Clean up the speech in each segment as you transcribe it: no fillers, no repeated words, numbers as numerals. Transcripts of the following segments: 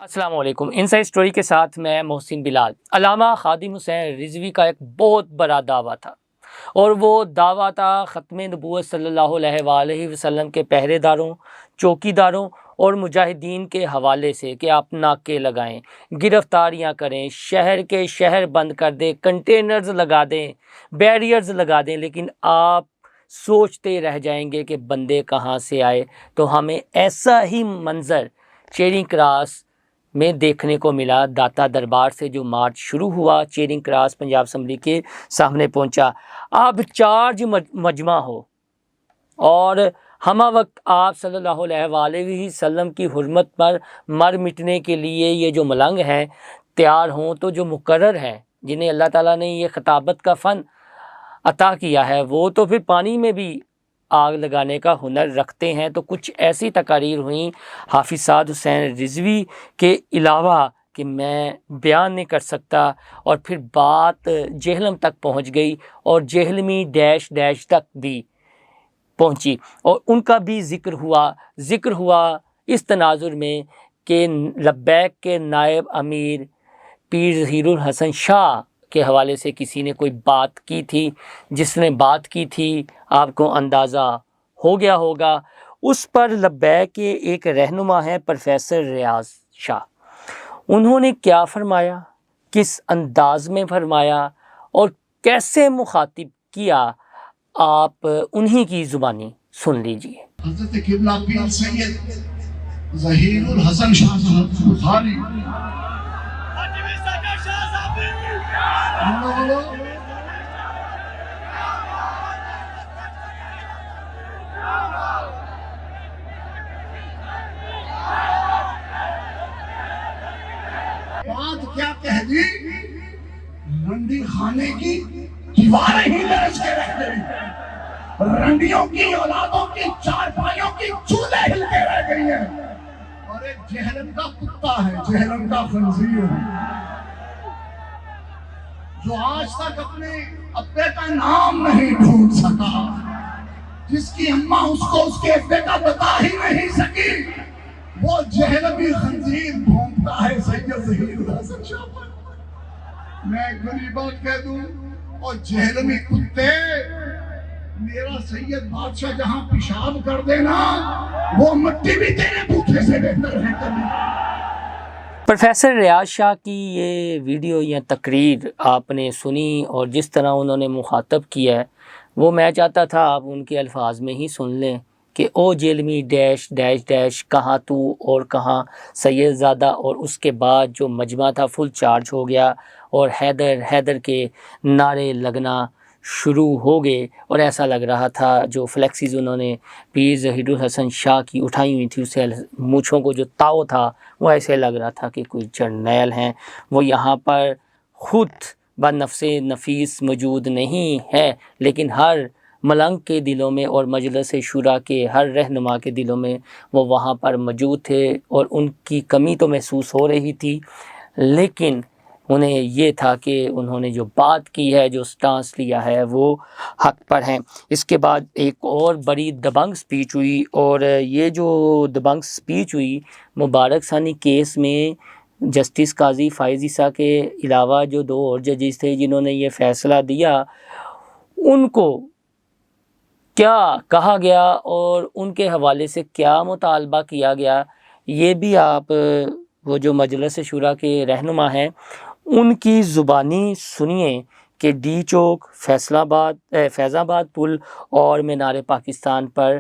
السلام علیکم۔ Inside story کے ساتھ میں محسن بلال۔ علامہ خادم حسین رضوی کا ایک بہت بڑا دعویٰ تھا اور وہ دعویٰ تھا ختم نبوت صلی اللہ علیہ وآلہ وسلم کے پہرے داروں، چوکی داروں اور مجاہدین کے حوالے سے کہ آپ ناکے لگائیں، گرفتاریاں کریں، شہر کے شہر بند کر دیں، کنٹینرز لگا دیں، بیریئرز لگا دیں، لیکن آپ سوچتے رہ جائیں گے کہ بندے کہاں سے آئے۔ تو ہمیں ایسا ہی منظر چیرنگ کراس میں دیکھنے کو ملا۔ داتا دربار سے جو مارچ شروع ہوا، چیرنگ کراس پنجاب اسمبلی کے سامنے پہنچا۔ اب چارج مجمع ہو اور ہمہ وقت آپ صلی اللہ علیہ وآلہ وسلم کی حرمت پر مر مٹنے کے لیے یہ جو ملنگ ہیں تیار ہوں، تو جو مقرر ہیں جنہیں اللہ تعالیٰ نے یہ خطابت کا فن عطا کیا ہے، وہ تو پھر پانی میں بھی آگ لگانے کا ہنر رکھتے ہیں۔ تو کچھ ایسی تقاریر ہوئیں حافظ سعد حسین رضوی کے علاوہ کہ میں بیان نہیں کر سکتا، اور پھر بات جہلم تک پہنچ گئی اور جہلمی ڈیش ڈیش تک بھی پہنچی، اور ان کا بھی ذکر ہوا اس تناظر میں کہ لبیک کے نائب امیر پیر ظہیر الحسن شاہ کے حوالے سے کسی نے کوئی بات کی تھی۔ جس نے بات کی تھی آپ کو اندازہ ہو گیا ہوگا۔ اس پر لبیک کے ایک رہنما ہے پروفیسر ریاض شاہ، انہوں نے کیا فرمایا، کس انداز میں فرمایا اور کیسے مخاطب کیا، آپ انہی کی زبانی سن لیجئے۔ حضرت قبلہ پیر سید ظہیر الحسن شاہ صاحب بخاری بات کیا کہہ دی، رنڈی خانے کی دیواریں ہی لرز کے رہ گئی، رنڈیوں کی اولادوں کی چارپائیوں کی چولے ہل کے رہ گئی ہیں، اور ایک جہلم کا کتا ہے، جہلم کا خنزیر ہے، جو آج تک اپنے ابے کا نام نہیں ڈھونڈ سکا، جس کی اماں اس کو اس کے ابے کا بتا ہی نہیں سکی، وہ جہلمی خنزیر ڈھونڈتا ہے سید ظہیر الحسن شاہ پر۔ میں ایک بڑی بات کہہ دوں، اور جہلمی کتے، میرا سید بادشاہ جہاں پیشاب کر دینا، وہ مٹی بھی تیرے بوتھے سے بہتر ہے کبھی۔ پروفیسر ریاض شاہ کی یہ ویڈیو یا تقریر آپ نے سنی، اور جس طرح انہوں نے مخاطب کیا ہے، وہ میں چاہتا تھا آپ ان کے الفاظ میں ہی سن لیں کہ او جیلمی ڈیش ڈیش ڈیش، کہاں تو اور کہاں سید زادہ، اور اس کے بعد جو مجمع تھا فل چارج ہو گیا اور حیدر حیدر کے نعرے لگنا شروع ہو گئے، اور ایسا لگ رہا تھا جو فلیکسیز انہوں نے پیر ظہیر الحسن شاہ کی اٹھائی ہوئی تھی، اسے مونچھوں کو جو تاؤ تھا وہ ایسے لگ رہا تھا کہ کوئی جرنیل ہیں۔ وہ یہاں پر خود بنفس نفیس موجود نہیں ہے، لیکن ہر ملنگ کے دلوں میں اور مجلس شورا کے ہر رہنما کے دلوں میں وہ وہاں پر موجود تھے، اور ان کی کمی تو محسوس ہو رہی تھی، لیکن انہیں یہ تھا کہ انہوں نے جو بات کی ہے، جو سٹانس لیا ہے، وہ حق پر ہیں۔ اس کے بعد ایک اور بڑی دبنگ سپیچ ہوئی، اور یہ جو دبنگ سپیچ ہوئی مبارک ثانی کیس میں جسٹس قاضی فائز عیسیٰ کے علاوہ جو دو اور ججز تھے جنہوں نے یہ فیصلہ دیا، ان کو کیا کہا گیا اور ان کے حوالے سے کیا مطالبہ کیا گیا، یہ بھی آپ وہ جو مجلس شورا کے رہنما ہیں ان کی زبانی سنیے کہ ڈی چوک، فیض آباد پل اور مینار پاکستان پر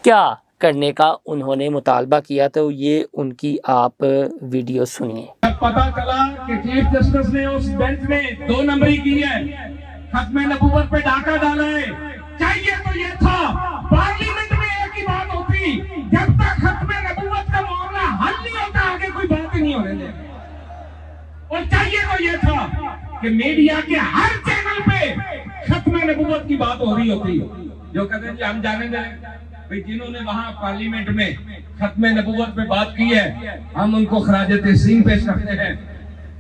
کیا کرنے کا انہوں نے مطالبہ کیا، تو یہ ان کی آپ ویڈیو سنیے۔ پتا چلا کہ چیف جسٹس نے اس بینچ میں 2 نمبری کی ہے، ختم نبوت پہ ڈاکہ ڈالا ہے۔ چاہیے تو یہ تھا پارلیمنٹ میں ایک ہی بات ہوتی، جب تک ختم نبوت کا معاملہ حل نہیں ہوتا آگے کوئی بات ہی نہیں ہونے دے، اور چاہیے تو یہ تھا کہ میڈیا کے ہر چینل پہ ختم نبوت کی بات ہو رہی ہوتی، جو کہتے ہیں جی ہم جانے دیں بھئی جنہوں نے وہاں پارلیمنٹ میں ختم نبوت پہ بات کی ہے ہم ان کو خراج تحسین پیش کرتے ہیں،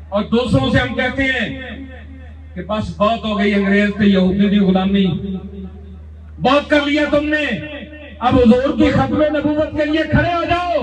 اور دوسروں سے ہم کہتے ہیں کہ بس بہت ہو گئی انگریز تے یہودی دی غلامی، بہت کر لیا تم نے، اب حضور کی ختم نبوت کے لیے کھڑے ہو جاؤ،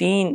3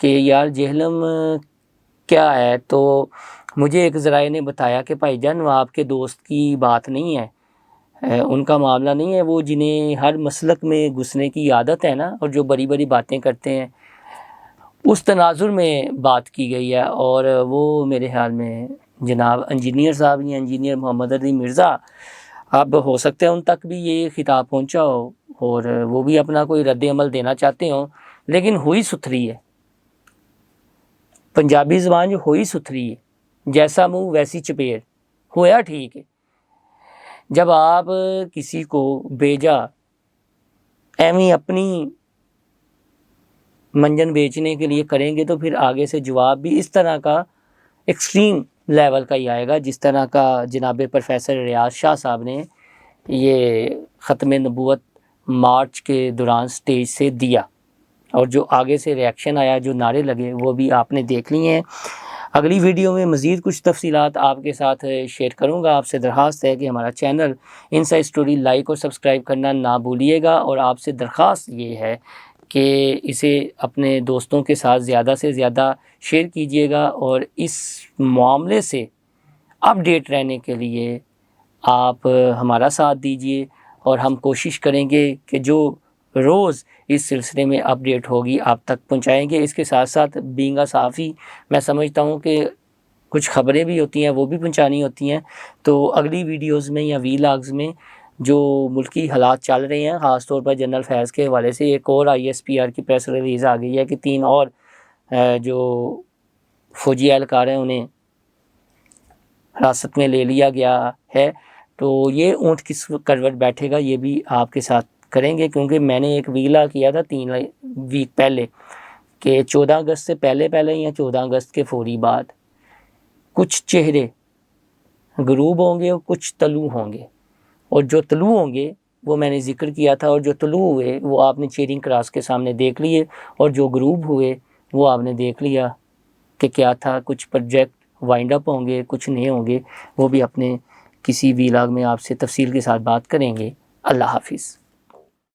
کہ یار جہلم کیا ہے، تو مجھے ایک ذرائع نے بتایا کہ بھائی جان وہ آپ کے دوست کی بات نہیں ہے، ان کا معاملہ نہیں ہے، وہ جنہیں ہر مسلک میں گھسنے کی عادت ہے نا، اور جو بڑی بڑی باتیں کرتے ہیں، اس تناظر میں بات کی گئی ہے۔ اور وہ میرے خیال میں جناب انجینئر صاحب یا انجینئر محمد علی مرزا، اب ہو سکتا ہے ان تک بھی یہ خطاب پہنچا ہو اور وہ بھی اپنا کوئی رد عمل دینا چاہتے ہوں، لیکن ہوئی ستھری ہے پنجابی زبان، جو ہوئی ستھری ہے، جیسا منہ ویسی چپیڑ، ہویا ٹھیک ہے۔ جب آپ کسی کو بیجا ایویں اپنی منجن بیچنے کے لیے کریں گے، تو پھر آگے سے جواب بھی اس طرح کا ایکسٹریم لیول کا ہی آئے گا، جس طرح کا جناب پروفیسر ریاض شاہ صاحب نے یہ ختم نبوت مارچ کے دوران سٹیج سے دیا، اور جو آگے سے ریاکشن آیا، جو نعرے لگے، وہ بھی آپ نے دیکھ لی ہیں۔ اگلی ویڈیو میں مزید کچھ تفصیلات آپ کے ساتھ شیئر کروں گا۔ آپ سے درخواست ہے کہ ہمارا چینل انسائیڈ اسٹوری لائک اور سبسکرائب کرنا نہ بھولیے گا، اور آپ سے درخواست یہ ہے کہ اسے اپنے دوستوں کے ساتھ زیادہ سے زیادہ شیئر کیجیے گا، اور اس معاملے سے اپ ڈیٹ رہنے کے لیے آپ ہمارا ساتھ دیجیے، اور ہم کوشش کریں گے کہ جو روز اس سلسلے میں اپ ڈیٹ ہوگی آپ تک پہنچائیں گے۔ اس کے ساتھ ساتھ بینگ اے صحافی میں سمجھتا ہوں کہ کچھ خبریں بھی ہوتی ہیں، وہ بھی پہنچانی ہوتی ہیں۔ تو اگلی ویڈیوز میں یا ویلاگز میں جو ملکی حالات چل رہے ہیں، خاص طور پر جنرل فیض کے حوالے سے ایک اور ISPR کی پریس ریلیز آ گئی ہے کہ 3 اور جو فوجی اہلکار ہیں انہیں حراست میں لے لیا گیا ہے۔ تو یہ اونٹ کس کروٹ بیٹھے گا، یہ بھی آپ کے ساتھ کریں گے، کیونکہ میں نے ایک ویلا کیا تھا 3 ویک پہلے کہ 14 اگست سے پہلے یا 14 اگست کے فوری بعد کچھ چہرے غروب ہوں گے اور کچھ طلوع ہوں گے، اور جو طلوع ہوں گے وہ میں نے ذکر کیا تھا، اور جو طلوع ہوئے وہ آپ نے چیرنگ کراس کے سامنے دیکھ لیے، اور جو غروب ہوئے وہ آپ نے دیکھ لیا کہ کیا تھا۔ کچھ پروجیکٹ وائنڈ اپ ہوں گے، کچھ نہیں ہوں گے، وہ بھی اپنے کسی ویلاگ میں آپ سے تفصیل کے ساتھ بات کریں گے۔ اللہ حافظ۔